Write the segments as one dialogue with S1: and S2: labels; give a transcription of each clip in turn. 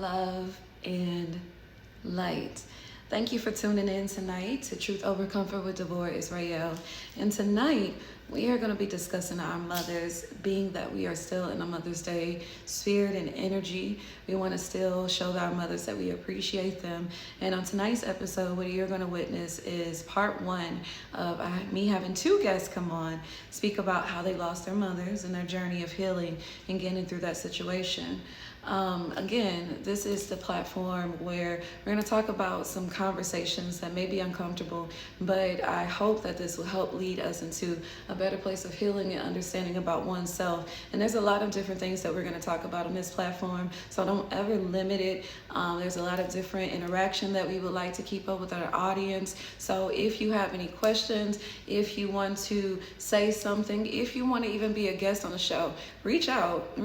S1: love, and light. Thank you for tuning in tonight to Truth Over Comfort with Devorah Yisrael. And tonight, we are going to be discussing our mothers, being that we are still in a Mother's Day spirit and energy. We want to still show our mothers that we appreciate them. And on tonight's episode, what you're going to witness is part one of me having two guests come on, speak about how they lost their mothers and their journey of healing and getting through that situation. Again, this is the platform where we're going to talk about some conversations that may be uncomfortable, but I hope that this will help lead us into a better place of healing and understanding about oneself. And there's a lot of different things that we're going to talk about on this platform, so don't ever limit it. There's a lot of different interaction that we would like to keep up with our audience. So if you have any questions, if you want to say something, if you want to even be a guest on the show, reach out.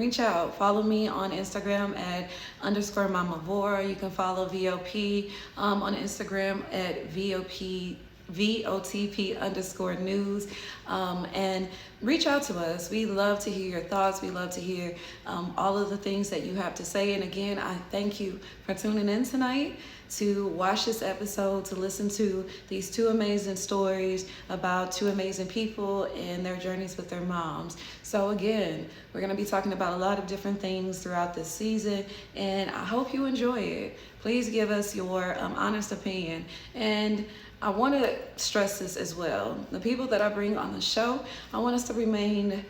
S1: Follow me on Instagram at _Mama You can follow VOP on Instagram at VOTP_news, and reach out to us. We love to hear your thoughts. We love to hear all of the things that you have to say. And again, I thank you for tuning in tonight to watch this episode, to listen to these two amazing stories about two amazing people and their journeys with their moms. So again, we're going to be talking about a lot of different things throughout this season, and I hope you enjoy it. Please give us your honest opinion. And I want to stress this as well. The people that I bring on the show, I want us to remain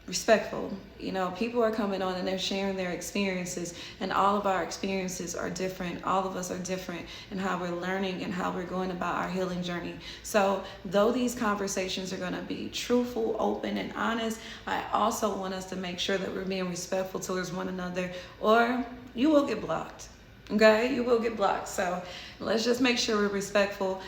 S1: respectful. You know, people are coming on and they're sharing their experiences, and all of our experiences are different. All of us are different in how we're learning and how we're going about our healing journey. So though these conversations are going to be truthful, open, and honest, I also want us to make sure that we're being respectful towards one another, or you will get blocked. Okay, you will get blocked. So let's just make sure we're respectful.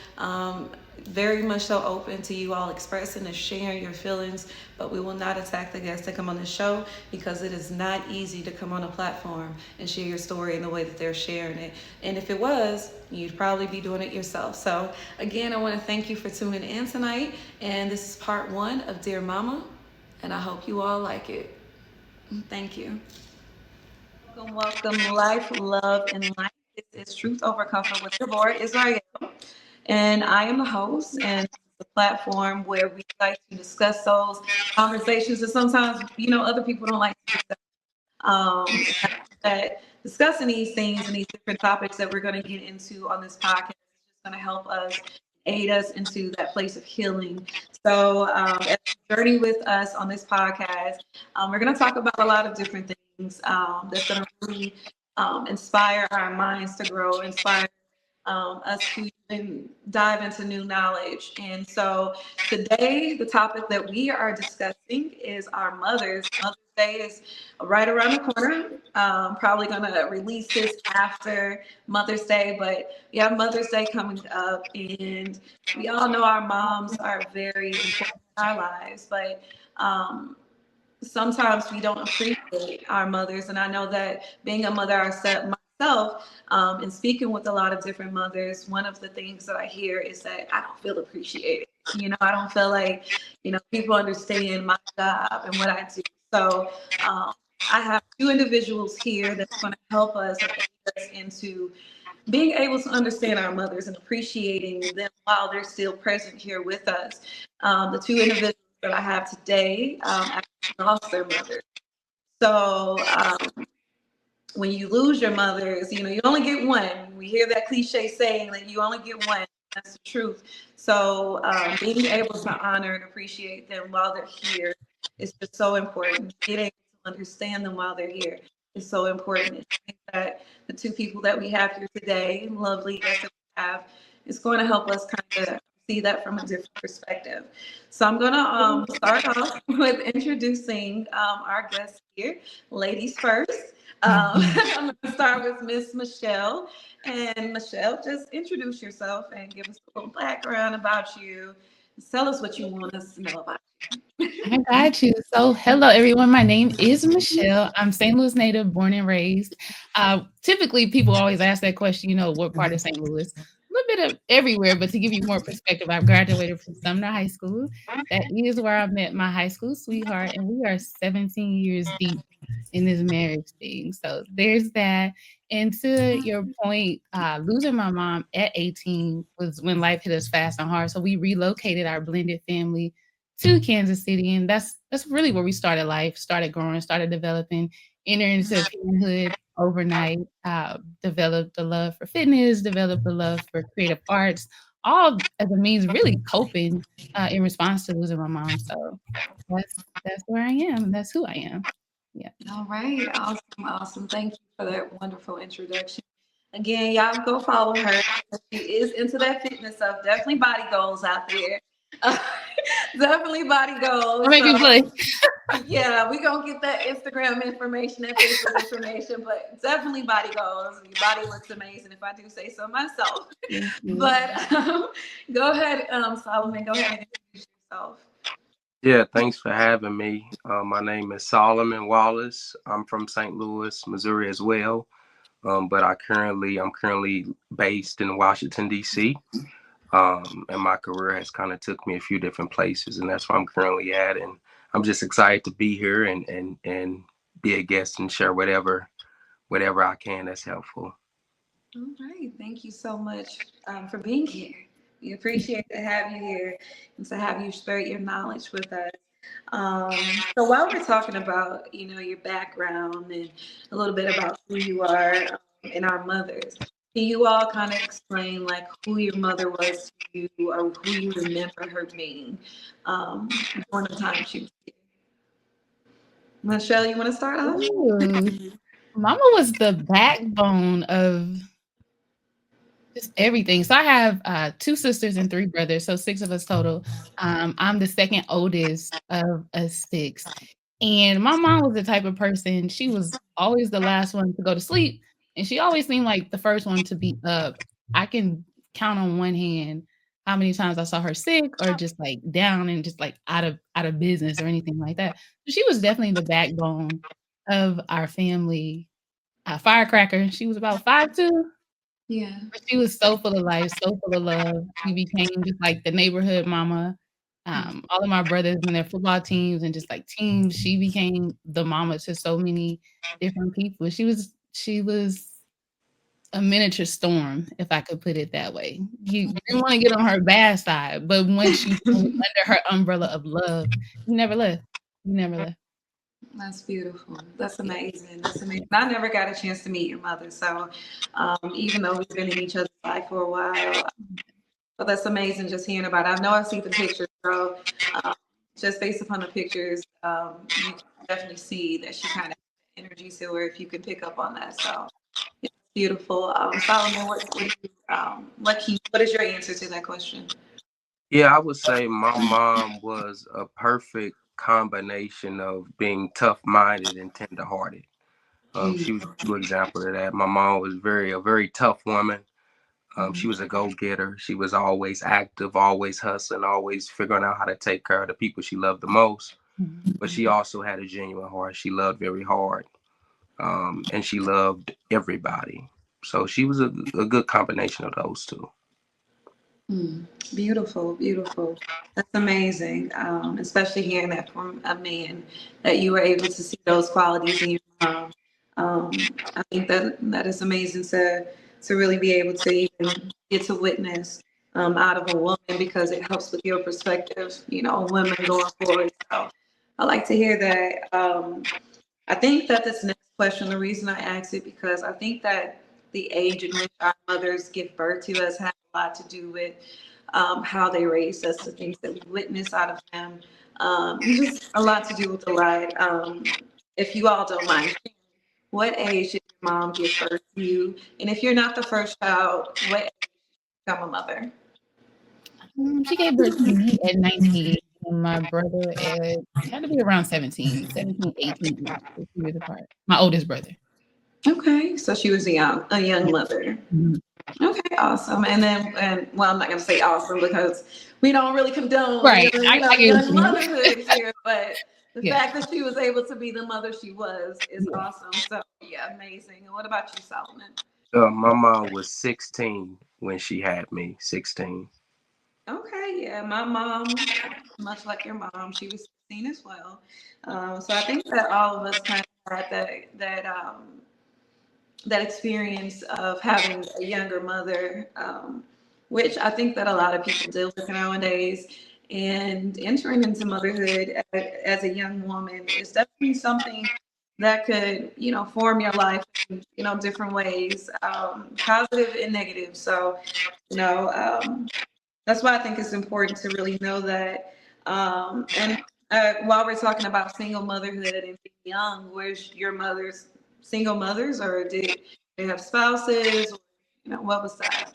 S1: Very much so open to you all expressing and sharing your feelings, but we will not attack the guests that come on the show, because it is not easy to come on a platform and share your story in the way that they're sharing it. And if it was, you'd probably be doing it yourself. So again, I want to thank you for tuning in tonight. And this is part one of Dear Mama, and I hope you all like it. Thank you. Welcome, life, love, and life. This is Truth Over Comfort with Devorah Yisrael. And I am the host, and the platform where we like to discuss those conversations that sometimes, other people don't like to discuss. That discussing these things and these different topics that we're going to get into on this podcast is just going to help us, aid us into that place of healing. So as you journey with us on this podcast, we're going to talk about a lot of different things that's going to really inspire our minds to grow, inspire us to even dive into new knowledge. And so today, the topic that we are discussing is our mothers. Mother's Day is right around the corner. Probably going to release this after Mother's Day, but we have Mother's Day coming up, and we all know our moms are very important in our lives, but sometimes we don't appreciate our mothers. And I know that being a mother myself, and speaking with a lot of different mothers, one of the things that I hear is that I don't feel appreciated. I don't feel like, people understand my job and what I do. So I have two individuals here that's going to help us into being able to understand our mothers and appreciating them while they're still present here with us. The two individuals that I have today actually lost their mothers. So when you lose your mothers, you only get one. We hear that cliche saying that you only get one. That's the truth. So being able to honor and appreciate them while they're here is just so important. Being able to understand them while they're here is so important. I think that the two people that we have here today, lovely guests that we have, is going to help us kind of see that from a different perspective. So I'm going to start off with introducing our guests here. Ladies first. I'm going to start with Miss Michelle. And Michelle, just introduce yourself and give us a little background about you. Tell us what you want us to know about you.
S2: I got you. So, hello, everyone. My name is Michelle. I'm St. Louis native, born and raised. Typically, people always ask that question, what part of St. Louis? A little bit of everywhere, but to give you more perspective, I've graduated from Sumner High School. That is where I met my high school sweetheart, and we are 17 years deep in this marriage thing. So there's that. And to your point, losing my mom at 18 was when life hit us fast and hard. So we relocated our blended family to Kansas City, and that's really where we started life, started growing, started developing, entered into parenthood overnight, developed a love for fitness, developed a love for creative arts, all as a means of really coping in response to losing my mom. So that's where I am. That's who I am. Yeah.
S1: All right. Awesome. Awesome. Thank you for that wonderful introduction. Again, y'all go follow her. She is into that fitness stuff. Definitely body goals out there. Definitely body
S2: I'll
S1: goals.
S2: make
S1: So
S2: you play.
S1: yeah, we gonna get that Instagram information, that Facebook information, but definitely body goals. Your body looks amazing, if I do say so myself.
S2: Thank you.
S1: But go ahead, Solomon. Go ahead and introduce yourself.
S3: Yeah, thanks for having me. My name is Solomon Wallace. I'm from St. Louis, Missouri as well. But I'm currently based in Washington D.C. And my career has kind of took me a few different places, and that's where I'm currently at. And I'm just excited to be here and be a guest and share whatever I can that's helpful.
S1: All right. Thank you so much for being here. We appreciate to have you here and to have you share your knowledge with us. So while we're talking about, your background and a little bit about who you are and our mothers, can you all kind of explain like who your mother was to you or who you remember her being during the time she was here? Michelle, you want to start off?
S2: Ooh. Mama was the backbone of just everything. So I have 2 sisters and 3 brothers, so 6 of us total. I'm the second oldest of us 6. And my mom was the type of person, she was always the last one to go to sleep, and she always seemed like the first one to be up. I can count on one hand how many times I saw her sick or just, like, down and just, like, out of business or anything like that. So she was definitely the backbone of our family. Firecracker, she was about 5'2".
S1: Yeah.
S2: But she was so full of life, so full of love. She became just like the neighborhood mama. All of my brothers and their football teams and just like teams, she became the mama to so many different people. She was a miniature storm, if I could put it that way. You didn't want to get on her bad side, but once you came under her umbrella of love, you never left. You never left.
S1: That's beautiful. That's
S2: Yeah.
S1: amazing. That's amazing. I never got a chance to meet your mother, so even though we've been in each other's life for a while, but that's amazing just hearing about it. I know I see the pictures, so um, just based upon the pictures, you can definitely see that she kind of has energy to her if you can pick up on that. So it's beautiful. Solomon, what is your answer to that question?
S3: Yeah, I would say my mom was a perfect combination of being tough-minded and tender-hearted.
S1: Mm,
S3: She was a true example of that. My mom was a very tough woman. She
S1: mhm,
S3: was a go-getter. She was always active, always hustling, always figuring out how to take care of the people she loved the most.
S2: Mhm.
S3: But she also had a genuine heart. She loved very hard, and she loved everybody. So she was a good combination of those two.
S1: mm. Beautiful, beautiful. That's amazing. Especially hearing that from a man that you were able to see those qualities in your mom. I think that is amazing to really be able to even get to witness out of a woman because it helps with your perspective, women going forward. So I like to hear that. I think that this next question, the reason I asked it, because I think that the age in which our mothers give birth to us has a lot to do with how they raised us, the things that we witness out of them. Just a lot to do with the ride. If you all don't mind, what age did your mom give birth to you? And if you're not the first child, what age did you become a mother?
S2: She gave birth to me at 19 and my brother at had to be around 17, 17, 18 months, a few years apart. My oldest brother.
S1: Okay, so she was a young mother.
S2: Mhm.
S1: Okay, awesome. And well, I'm not gonna say awesome because we don't really condone
S2: Right. I get what
S1: young
S2: you mean.
S1: motherhood here, but the
S2: Yeah.
S1: fact that she was able to be the mother she was is
S2: Yeah.
S1: awesome. So yeah, amazing. And what about you, Solomon?
S3: My mom was 16 when she had me. 16.
S1: Okay, yeah, my mom, much like your mom, she was 16 as well. So I think that all of us kind of had that experience of having a younger mother, which I think that a lot of people deal with nowadays. And entering into motherhood as a young woman is definitely something that could, form your life in, different ways, positive and negative. So, you know, um, that's why I think it's important to really know that. And while we're talking about single motherhood and being young, where's your mother's single mothers, or did they have spouses? Or, what was that?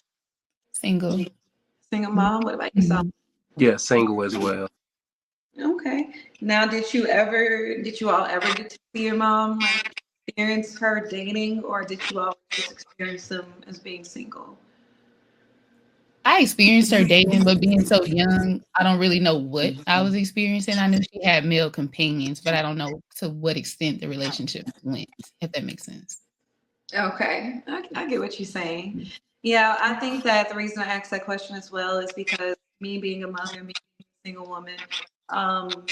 S2: Single.
S1: Single mom? What about yourself?
S3: Yeah, single as well.
S1: Okay. Now, did you all ever get to see your mom, like, experience her dating, or did you all just experience them as being single?
S2: I experienced her dating, but being so young, I don't really know what I was experiencing. I knew she had male companions, but I don't know to what extent the relationship went, if that makes sense.
S1: Okay, I get what you're saying. Yeah, I think that the reason I asked that question as well is because me being a mother, me being a single woman, um,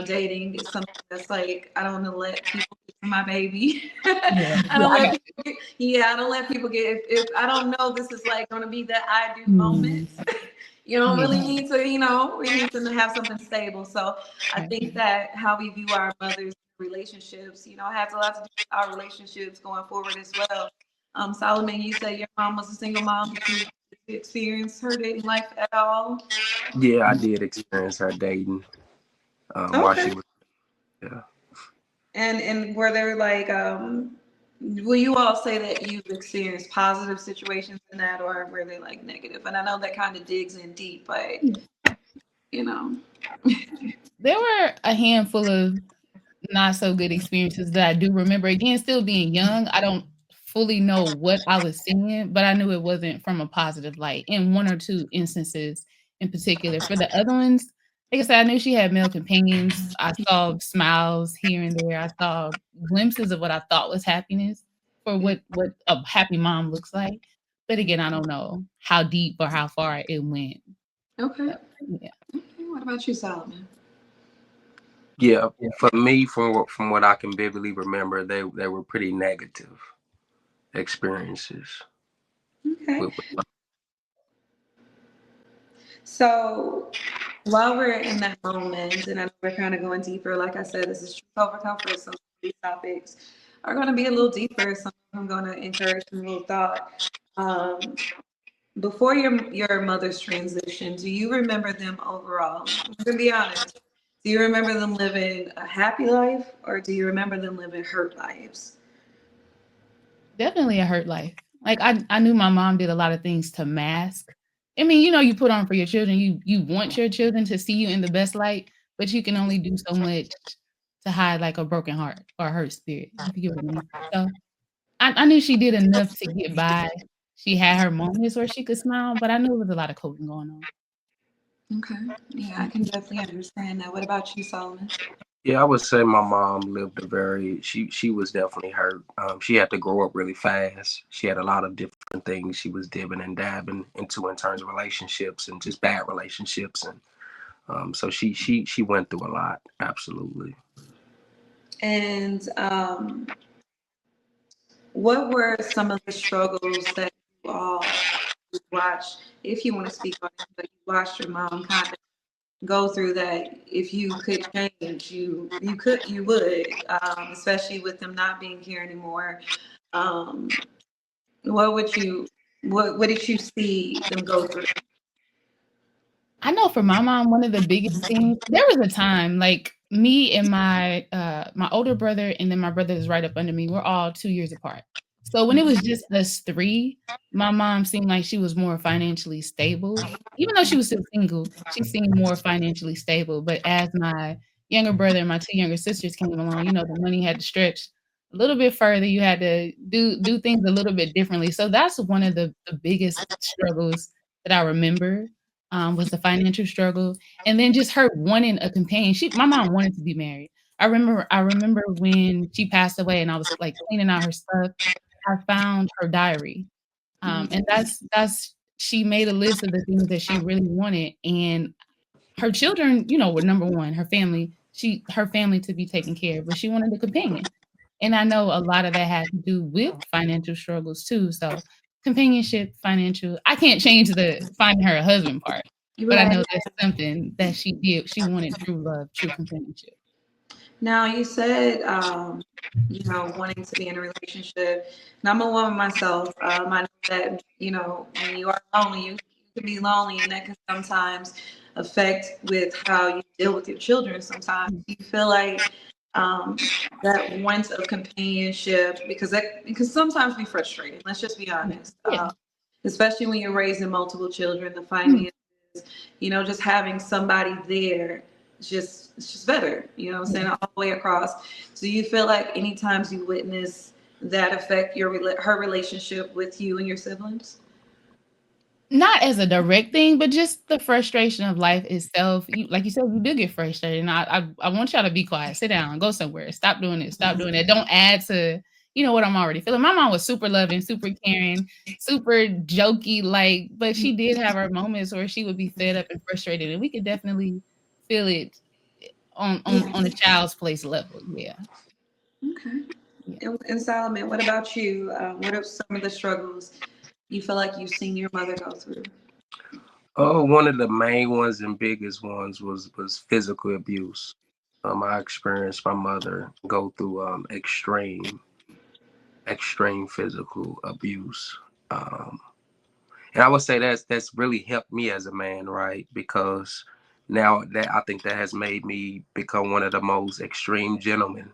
S1: dating is something that's like I don't want to let people get to my baby.
S2: Yeah,
S1: I
S2: yeah,
S1: don't
S2: I
S1: let
S2: got
S1: people get, yeah, I don't let people get if I don't know this is like going to be that I do moment.
S2: you.
S1: You don't
S2: Yeah,
S1: really need to, we need to have something stable. So I
S2: right.
S1: think that how we view our mothers' relationships, has a lot to do with our relationships going forward as well. Solomon, you said your mom was a single mom. Did you experience her dating life at all?
S3: Yeah, I did experience her dating while
S1: Okay.
S3: she was. Yeah.
S1: And were there like will you all say that you've experienced positive situations in that, or were they like negative? And I know that kind of digs in deep, but you know.
S2: There were a handful of not so good experiences that I do remember. Again, still being young, I don't fully know what I was seeing, but I knew it wasn't from a positive light in one or two instances in particular. For the other ones, like I said, I knew she had male companions. I saw smiles here and there. I saw glimpses of what I thought was happiness for what a happy mom looks like. But again, I don't know how deep or how far it went.
S1: Okay.
S2: So, yeah.
S1: Okay. What about you, Solomon?
S3: Yeah, for me, from what I can vividly remember, they were pretty negative experiences.
S1: Okay.
S3: With,
S1: So while we're in that moment, and I know we're kind of going deeper, like I said, this is truth over comfort. Some of these topics are going to be a little deeper. Some of them going to encourage a little thought. Um, Before your mother's transition, do you remember them overall? I'm gonna be honest. Do you remember them living a happy life, or do you remember them living hurt lives?
S2: Definitely a hurt life. Like I knew my mom did a lot of things to mask. I mean, you put on for your children. You want your children to see you in the best light, but you can only do so much to hide like a broken heart or a hurt spirit, if you get what I mean. So I knew she did enough to get by. She had her moments where she could smile, but I knew there was a lot of coping going on.
S1: Okay. Yeah, I can definitely understand that. What about you, Solomon?
S3: yeah, I would say my mom lived a very. She was definitely hurt. She had to grow up really fast. She had a lot of different things she was dibbing and dabbing into in terms of relationships and just bad relationships, and so she went through a lot. Absolutely.
S1: And what were some of the struggles that you all watched, if you want to speak on it, but you watched your mom kind of go through that? If you could change, you would, especially with them not being here anymore. Um, what would you what did you see them go through?
S2: I know for my mom, one of the biggest things there was a time, like, me and my older brother and then my brother is right up under me, we're all 2 years apart. So when it was just us 3, my mom seemed like she was more financially stable. Even though she was still single, she seemed more financially stable, but as my younger brother and my 2 younger sisters came along, the money had to stretch a little bit further, you had to do things a little bit differently. So that's one of the biggest struggles that I remember, was the financial struggle, and then just her wanting a companion. My mom wanted to be married. I remember when she passed away and I was, like, cleaning out her stuff, I found her diary, and that's she made a list of the things that she really wanted, and her children, were number 1, her family. her family to be taken care of, but she wanted a companion. And I know a lot of that had to do with financial struggles too. So companionship, financial. I can't change the finding her a husband part, but I
S1: Right.
S2: know that's something that she did. She wanted true love, true companionship.
S1: Now you said, wanting to be in a relationship. And I'm a woman myself. I know that when you are lonely, you can be lonely, and that can sometimes affect with how you deal with your children. Sometimes you feel like that want of companionship because that can sometimes be frustrating. Let's just be honest.
S2: Yeah.
S1: Especially when you're raising multiple children, the
S2: Mhm.
S1: finances, just having somebody there it's just better, I'm saying, all the way across. Do you feel like any times you witness that affect her relationship with you and your siblings?
S2: Not as a direct thing, but just the frustration of life itself. Like you said, you do get frustrated, and I want y'all to be quiet, sit down, go somewhere, stop doing this, stop doing that. Don't add to what I'm already feeling. My mom was super loving, super caring, super jokey, but she did have her moments where she would be fed up and frustrated, and we could definitely feel it on a child's place level. Yeah,
S1: Okay.
S2: yeah.
S1: And Solomon, what about you? What are some of the struggles you feel like you've seen your mother go through?
S3: Oh, one of the main ones and biggest ones was physical abuse. I experienced my mother go through extreme physical abuse. Um, and I would say that's really helped me as a man, right? Because now that I think that has made me become one of the most extreme gentlemen.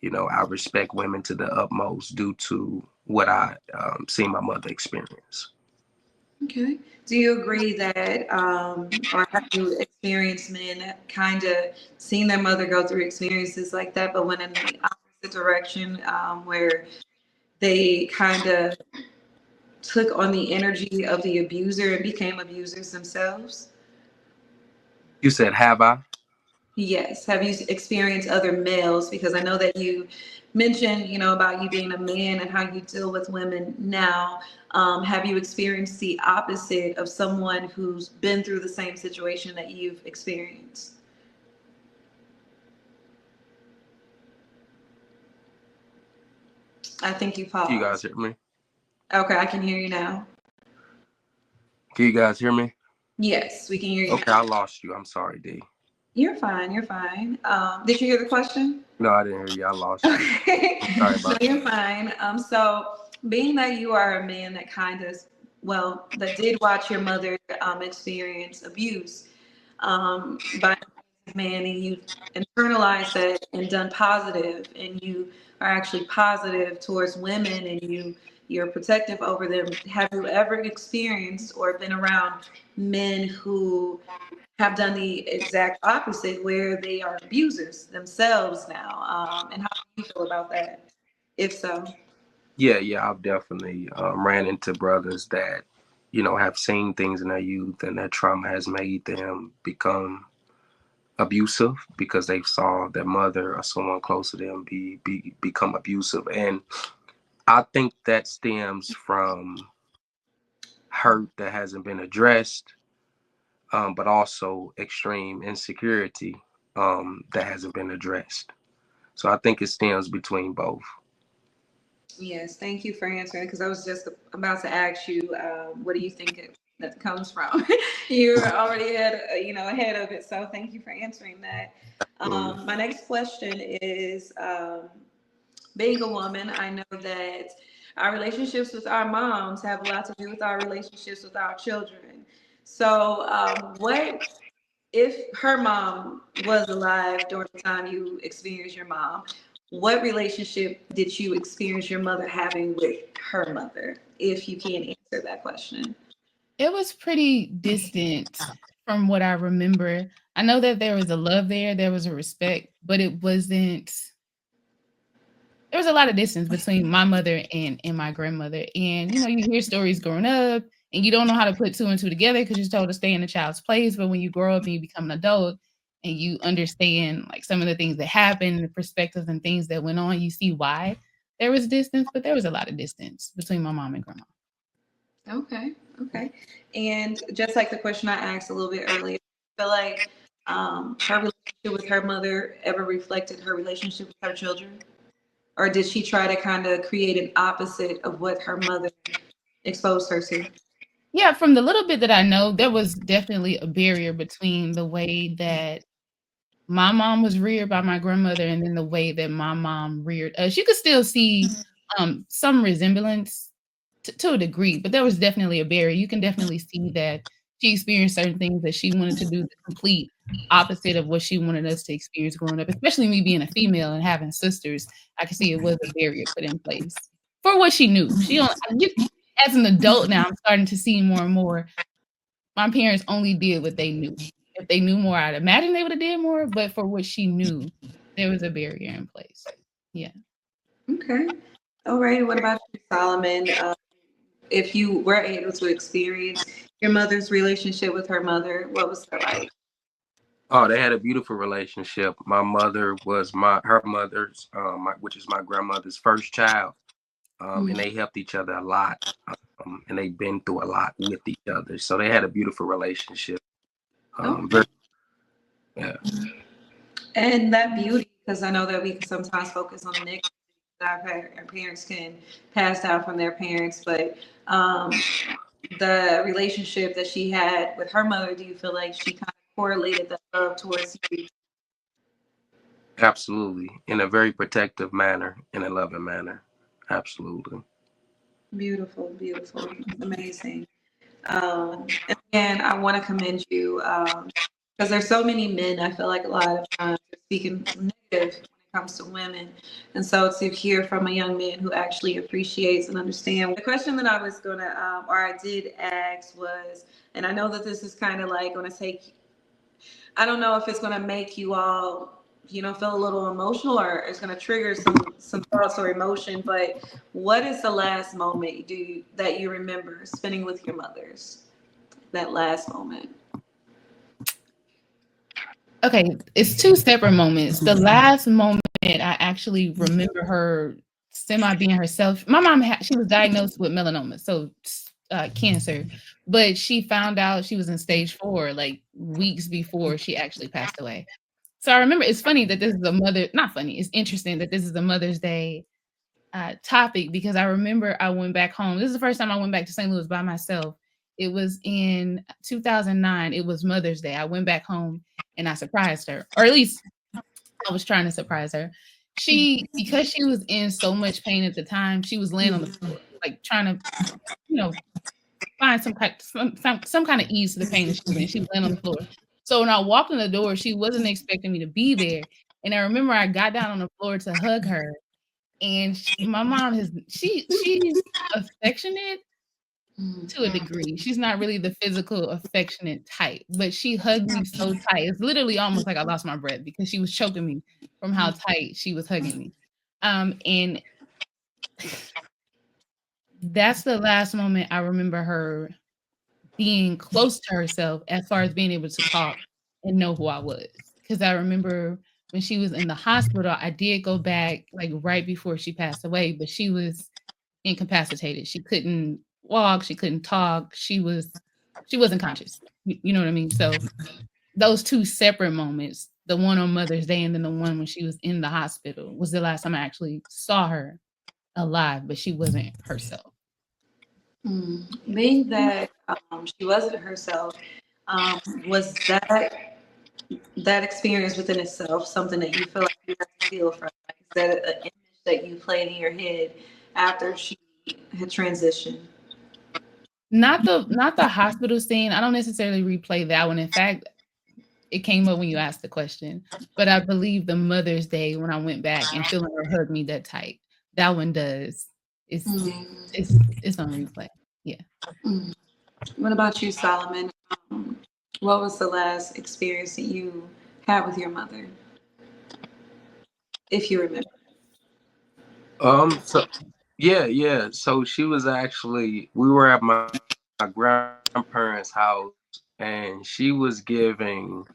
S3: I respect women to the utmost due to what I seen my mother experience.
S1: Okay. Do you agree that, or have you experienced men that kind of seen their mother go through experiences like that, but went in the opposite direction, where they kind of took on the energy of the abuser and became abusers themselves?
S3: You said, have I?
S1: Yes. Have you experienced other males? Because I know that you mentioned, about you being a man and how you deal with women now. Have you experienced the opposite of someone who's been through the same situation that you've experienced? I think you
S3: Can you guys
S1: paused.
S3: hear me?
S1: Okay, I can hear you now.
S3: Can you guys hear me?
S1: Yes, we can hear you
S3: Okay,
S1: now.
S3: I lost you. I'm sorry, D.
S1: You're fine. You're fine. Did you hear the question?
S3: No, I didn't hear you. I lost you.
S1: Okay.
S3: I'm sorry
S1: No,
S3: about that.
S1: you're fine. So being that you are a man that that did watch your mother experience abuse by a man, and you internalized that and done positive, and you are actually positive towards women, and you're protective over them. Have you ever experienced or been around men who have done the exact opposite, where they are abusers themselves now? And how do you feel about that, if so?
S3: Yeah, I've definitely ran into brothers that, have seen things in their youth and that trauma has made them become abusive because they saw their mother or someone close to them become abusive. And I think that stems from hurt that hasn't been addressed, but also extreme insecurity that hasn't been addressed. So I think it stems between both.
S1: Yes, thank you for answering, because I was just about to ask you, what do you think that comes from? You were already ahead of it, so thank you for answering that.
S3: Absolutely.
S1: My next question is, being a woman, I know that our relationships with our moms have a lot to do with our relationships with our children. So, what if her mom was alive during the time you experienced your mom? What relationship did you experience your mother having with her mother? If you can't answer that question.
S2: It was pretty distant from what I remember. I know that there was a love there was a respect, but it wasn't there was a lot of distance between my mother and my grandmother. And you hear stories growing up and you don't know how to put two and two together because you're told to stay in the child's place. But when you grow up and you become an adult and you understand like some of the things that happened, the perspectives and things that went on, you see why there was distance, but there was a lot of distance between my mom and grandma.
S1: Okay, okay. And just like the question I asked a little bit earlier, I feel like her relationship with her mother ever reflected her relationship with her children? Or did she try to kind of create an opposite of what her mother exposed her to?
S2: Yeah, from the little bit that I know, there was definitely a barrier between the way that my mom was reared by my grandmother and then the way that my mom reared us. You could still see some resemblance to a degree, but there was definitely a barrier. You can definitely see that she experienced certain things that she wanted to do the complete opposite of what she wanted us to experience growing up, especially me being a female and having sisters. I could see it was a barrier put in place for what she knew. As an adult now, I'm starting to see more and more my parents only did what they knew. If they knew more, I'd imagine they would have did more, but for what she knew, there was a barrier in place. Yeah.
S1: Okay. All right. What about you, Solomon? If you were able to experience your mother's relationship with her mother, what was that like?
S3: Oh, they had a beautiful relationship. My mother was her mother's, which is my grandmother's first child, and they helped each other a lot, and they've been through a lot with each other. So they had a beautiful relationship.
S1: Okay.
S3: Yeah.
S1: And that beauty, because I know that we can sometimes focus on the negative that our parents can pass down from their parents, but the relationship that she had with her mother, do you feel like she kind of correlated that love towards you?
S3: Absolutely, in a very protective manner, in a loving manner. Absolutely.
S1: Beautiful, beautiful, amazing. And again, I want to commend you because there's so many men. I feel like a lot of times they're speaking negative when it comes to women, and so to hear from a young man who actually appreciates and understands. The question that I was gonna, or I did ask was, and I know that this is kind of like going to take. I don't know if it's going to make you all, feel a little emotional or it's going to trigger some thoughts or emotion. But what is the last moment that you remember spending with your mothers? That last moment.
S2: Okay, it's two separate moments. The last moment I actually remember her semi being herself. My mom she was diagnosed with melanoma, so cancer, but she found out she was in stage 4 like weeks before she actually passed away. So I remember it's funny that this is not funny, it's interesting that this is a Mother's Day topic because I remember I went back home. This is the first time I went back to St. Louis by myself. It was in 2009. It was Mother's Day. I went back home and I surprised her, or at least I was trying to surprise her. Because she was in so much pain at the time, she was laying on the floor, like trying to, find some kind of ease to the pain that she was in. She was laying on the floor. So when I walked in the door, she wasn't expecting me to be there. And I remember I got down on the floor to hug her. And my mom she's affectionate to a degree. She's not really the physical affectionate type, but she hugged me so tight. It's literally almost like I lost my breath because she was choking me from how tight she was hugging me. And that's the last moment I remember her being close to herself as far as being able to talk and know who I was. Because I remember when she was in the hospital, I did go back like right before she passed away, but she was incapacitated. She couldn't walk, she couldn't talk, she wasn't conscious. You know what I mean? So those two separate moments, the one on Mother's Day and then the one when she was in the hospital, was the last time I actually saw her alive, but she wasn't herself.
S1: Being that she wasn't herself, was that experience within itself something that you feel like you have to heal from? Like, is that an image that you played in your head after she had transitioned?
S2: Not the hospital scene. I don't necessarily replay that one. In fact, it came up when you asked the question, but I believe the Mother's Day when I went back and feeling her hug me that tight, that one does. It's it's on replay. Yeah.
S1: What about you, Solomon? What was the last experience that you had with your mother, if you remember?
S3: So yeah. So she was actually, we were at my grandparents' house, and she was giving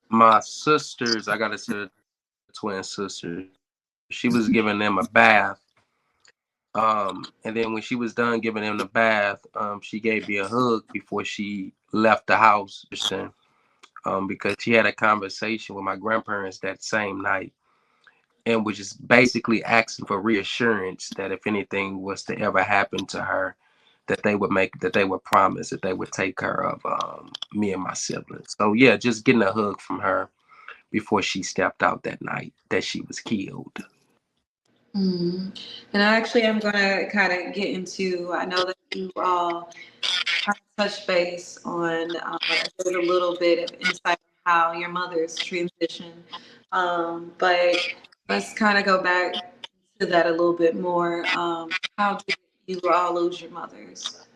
S3: my sisters, I gotta say the twin sisters, she was giving them a bath. And then when she was done giving them the bath, she gave me a hug before she left the house. because she had a conversation with my grandparents that same night and was just basically asking for reassurance that if anything was to ever happen to her, that they would promise that they would take care of me and my siblings. So yeah, just getting a hug from her before she stepped out that night that she was killed.
S1: Mm. And actually, I'm going to kind of get into, I know that you all kind of touch base on a little bit of insight on how your mother's transition. But let's kind of go back to that a little bit more. How did you all lose your mothers?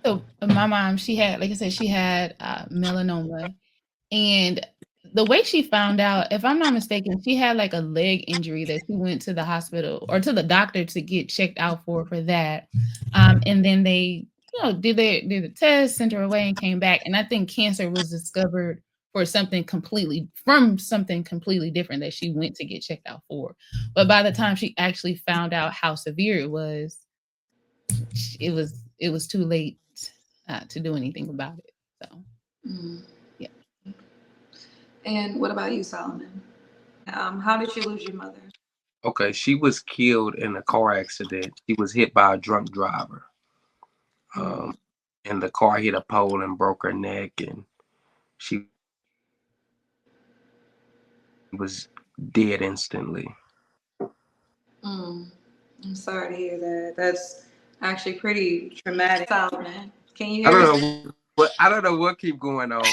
S2: So my mom, she had, like I said, she had melanoma, and the way she found out, if I'm not mistaken, she had like a leg injury that she went to the hospital or to the doctor to get checked out for that. And then they, did the test, sent her away, and came back. And I think cancer was discovered from something completely different that she went to get checked out for. But by the time she actually found out how severe it was too late to do anything about it. So,
S1: Mm.
S2: yeah.
S1: And what about you, Solomon? How did you lose your mother?
S3: Okay, she was killed in a car accident. She was hit by a drunk driver.
S1: Mm.
S3: And the car hit a pole and broke her neck, and she was dead instantly.
S1: Mm. I'm sorry to hear that. That's actually pretty traumatic. Solomon, can you
S3: I
S1: hear me?
S3: don't know I don't know what keep going on.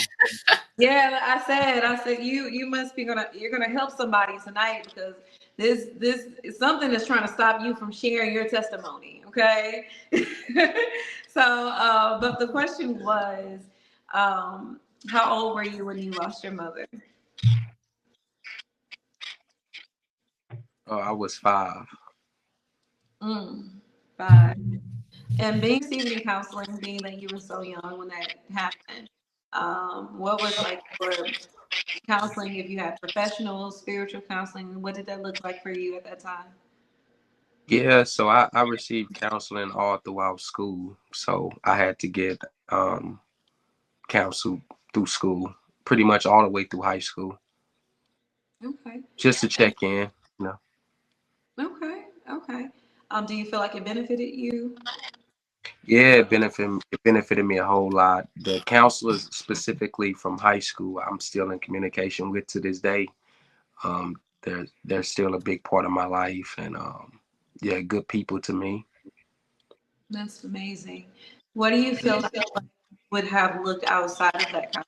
S1: Yeah, I said you must be you're gonna help somebody tonight because this is something that's trying to stop you from sharing your testimony. Okay, so but the question was, how old were you when you lost your mother?
S3: I was 5.
S1: Mm, 5. And being received in counseling, being that you were so young when that happened, what was like your counseling? If you had professional, spiritual counseling, what did that look like for you at that time?
S3: Yeah, so I received counseling all throughout school. So I had to get counseled through school, pretty much all the way through high school,
S1: Okay.
S3: just to check in. You know.
S1: Okay. Okay. Do you feel like it benefited you?
S3: Yeah, it benefited me a whole lot. The counselors specifically from high school, I'm still in communication with to this day. They're still a big part of my life, and yeah, good people to me.
S1: That's amazing. What do you feel like would have looked outside of that counseling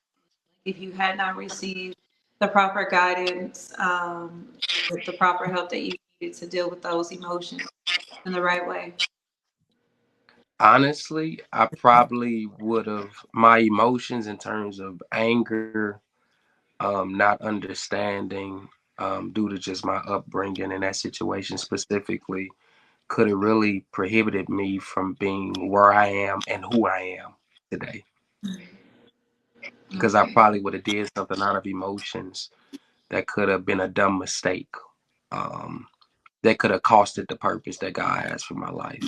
S1: if you had not received the proper guidance, the proper help that you needed to deal with those emotions in the right way?
S3: Honestly, I probably would have my emotions in terms of anger, not understanding, due to just my upbringing in that situation specifically, could have really prohibited me from being where I am and who I am today. Because I
S1: Okay.
S3: probably would have did something out of emotions that could have been a dumb mistake. Um, that could have costed the purpose that God has for my life.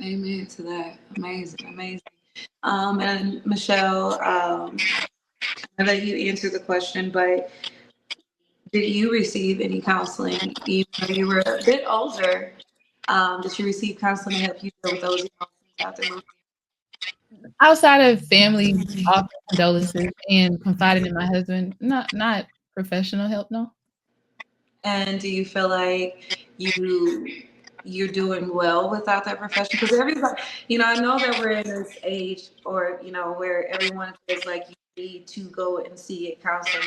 S1: Amen to that. Amazing. Amazing. And Michelle, I let you answer the question, but did you receive any counseling, even though you were a bit older? Did you receive counseling to help you deal with those emotions after losing?
S2: Outside of family, offer condolences and confiding in my husband, not professional help, no.
S1: And do you feel like you're doing well without that profession? Because everybody, I know that we're in this age, or where everyone feels like you need to go and see a counselor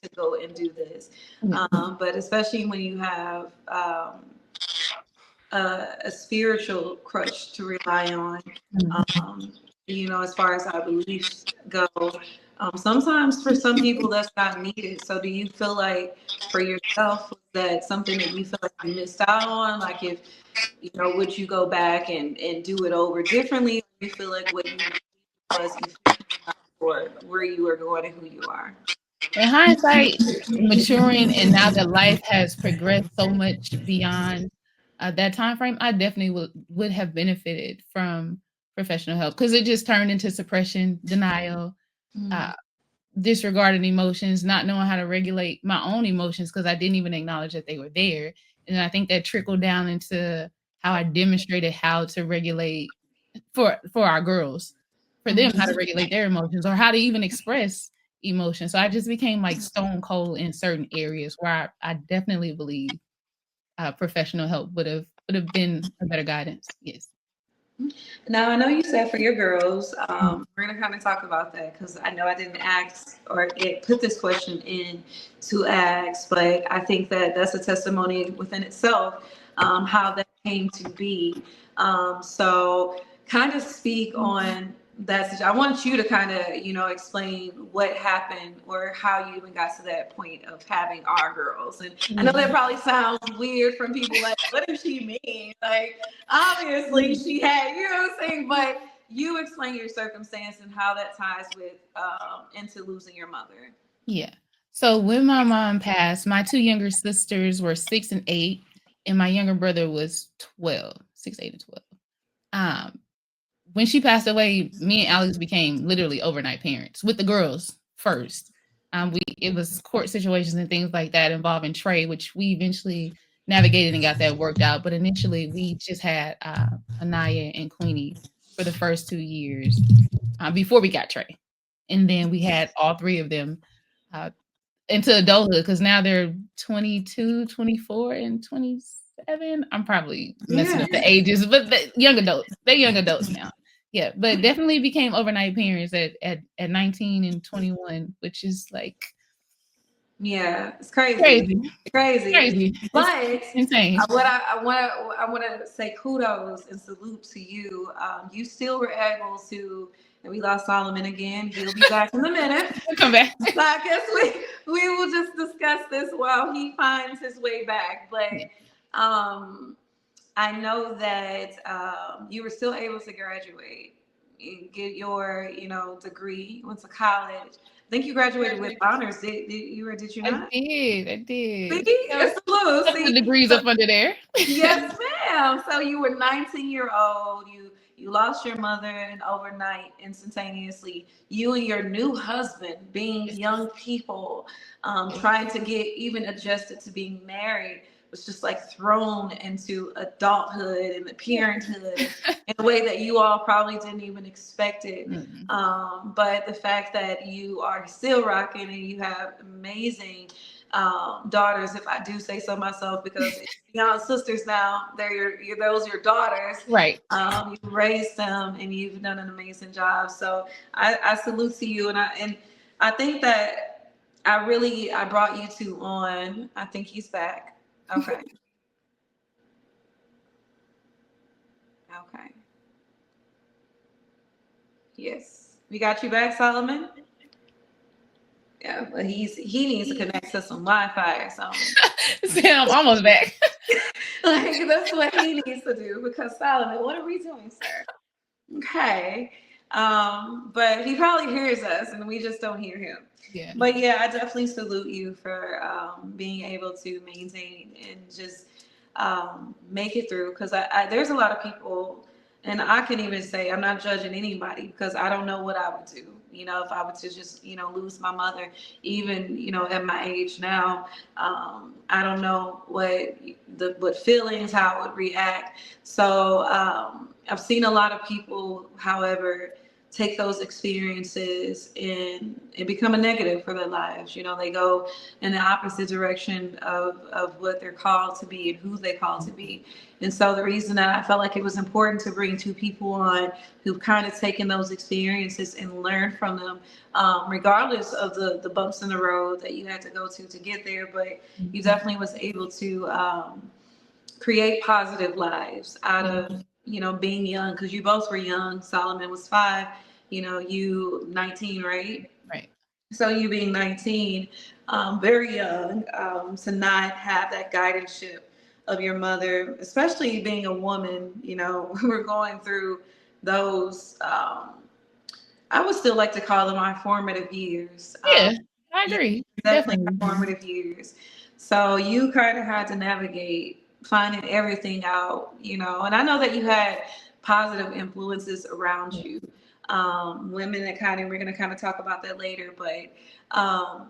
S1: to go and do this. But especially when you have a spiritual crutch to rely on, um, as far as our beliefs go. Sometimes for some people that's not needed. So do you feel like for yourself, was that something that you feel like you missed out on? Like if, would you go back and do it over differently? Or you feel like what you did was efficient enough for where you are going and who you are?
S2: In hindsight, maturing and now that life has progressed so much beyond that time frame, I definitely would have benefited from professional help because it just turned into suppression, denial, Disregarding emotions, not knowing how to regulate my own emotions because I didn't even acknowledge that they were there. And I think that trickled down into how I demonstrated how to regulate for our girls, for them how to regulate their emotions or how to even express emotion. So I just became like stone cold in certain areas where I definitely believe professional help would have been a better guidance. Yes.
S1: Now, I know you said for your girls, we're going to kind of talk about that because I know I didn't ask or put this question in to ask, but I think that that's a testimony within itself, how that came to be. So kind of speak on that. I want you to kind of, explain what happened or how you even got to that point of having our girls. And I know that probably sounds weird from people like, what does she mean? Like, obviously she had, you know what I'm saying? But you explain your circumstance and how that ties with into losing your mother.
S2: Yeah. So when my mom passed, my two younger sisters were 6 and 8, and my younger brother was 12, 6, 8, and 12. When she passed away, me and Alex became literally overnight parents with the girls first. It was court situations and things like that involving Trey, which we eventually navigated and got that worked out. But initially, we just had Anaya and Queenie for the first 2 years before we got Trey, and then we had all three of them into adulthood because now they're 22, 24, and 27. I'm probably messing up the ages, but young adults. They're young adults now. Yeah, but definitely became overnight parents at 19 and 21, which is like
S1: it's crazy. But
S2: it's insane.
S1: I want to say kudos and salute to you. You still were able to, and we lost Solomon again. He'll be back in a minute.
S2: We'll come back.
S1: So I guess we will just discuss this while he finds his way back. But I know that you were still able to graduate, get your degree, went to college. I think you graduated with honors. Did you or did you not?
S2: I did.
S1: See, it's loose.
S2: The degrees up under there.
S1: Yes, ma'am. So you were 19-year-old. You lost your mother and overnight, instantaneously. You and your new husband, being young people, trying to get even adjusted to being married, was just like thrown into adulthood and the parenthood in a way that you all probably didn't even expect it. But the fact that you are still rocking and you have amazing daughters, if I do say so myself, because beyond sisters now, those are your daughters.
S2: Right.
S1: You've raised them and you've done an amazing job. So I salute to you, and I think that I brought you two on. I think he's back. Okay. Okay. Yes. We got you back, Solomon? Yeah, but he needs to connect to some Wi-Fi or something.
S2: Sam, almost back.
S1: Like, that's what he needs to do, because Solomon, what are we doing, sir? Okay. But he probably hears us and we just don't hear him.
S2: Yeah.
S1: But yeah, I definitely salute you for being able to maintain and just make it through, because there's a lot of people, and I can even say I'm not judging anybody because I don't know what I would do, if I were to just lose my mother, even at my age now. I don't know what feelings, how I would react. So I've seen a lot of people, however, take those experiences and become a negative for their lives. They go in the opposite direction of what they're called to be and who they called to be. And so the reason that I felt like it was important to bring two people on who've kind of taken those experiences and learned from them, regardless of the bumps in the road that you had to go to get there, but you definitely was able to create positive lives out of being young, because you both were young. Solomon was 5, you 19, right?
S2: Right.
S1: So you being 19, very young, to not have that guardianship of your mother, especially being a woman, we're going through those, I would still like to call them our formative years.
S2: Yeah, I agree.
S1: Definitely our formative years. So you kind of had to navigate finding everything out, and I know that you had positive influences around you. women economy. We're going to kind of talk about that later, but I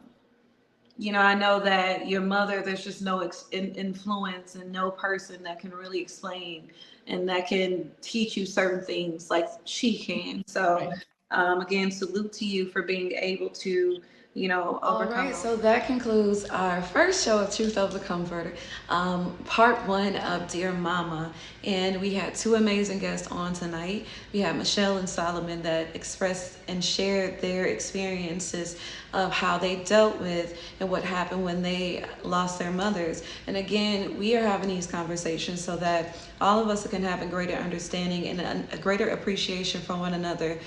S1: know that your mother, there's just no influence and no person that can really explain and that can teach you certain things like she can. So, again, salute to you for being able to, overcome. All right, so that concludes our first show of Truth Over Comfort, part one of Dear Mama. And we had two amazing guests on tonight. We had Michelle and Solomon that expressed and shared their experiences of how they dealt with and what happened when they lost their mothers. And again, we are having these conversations so that all of us can have a greater understanding and a greater appreciation for one another.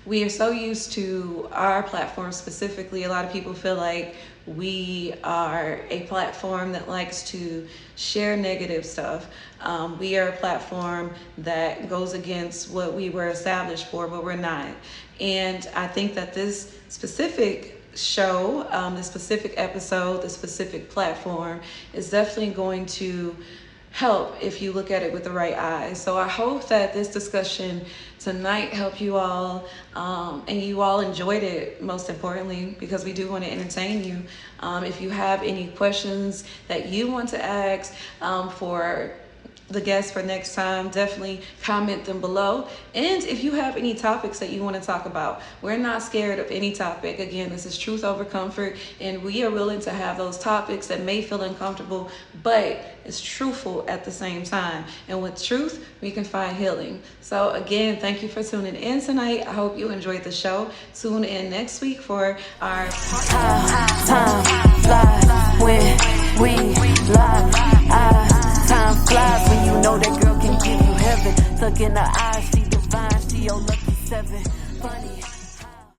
S1: We are so used to our platform specifically. A lot of people feel like we are a platform that likes to share negative stuff. We are a platform that goes against what we were established for, but we're not. And I think that this specific show, the specific episode, the specific platform is definitely going to help if you look at it with the right eyes. So I hope that this discussion tonight helped you all, and you all enjoyed it, most importantly, because we do want to entertain you. If you have any questions that you want to ask for the guests for next time, definitely comment them below. And if you have any topics that you want to talk about, we're not scared of any topic. Again, this is Truth Over Comfort, and we are willing to have those topics that may feel uncomfortable, but it's truthful at the same time. And with truth, we can find healing. So again, thank you for tuning in tonight. I hope you enjoyed the show. Tune in next week for our
S4: time flies when we live. Time flies when you know that girl can give you heaven. Look in her eyes, she divine, she your lucky 7.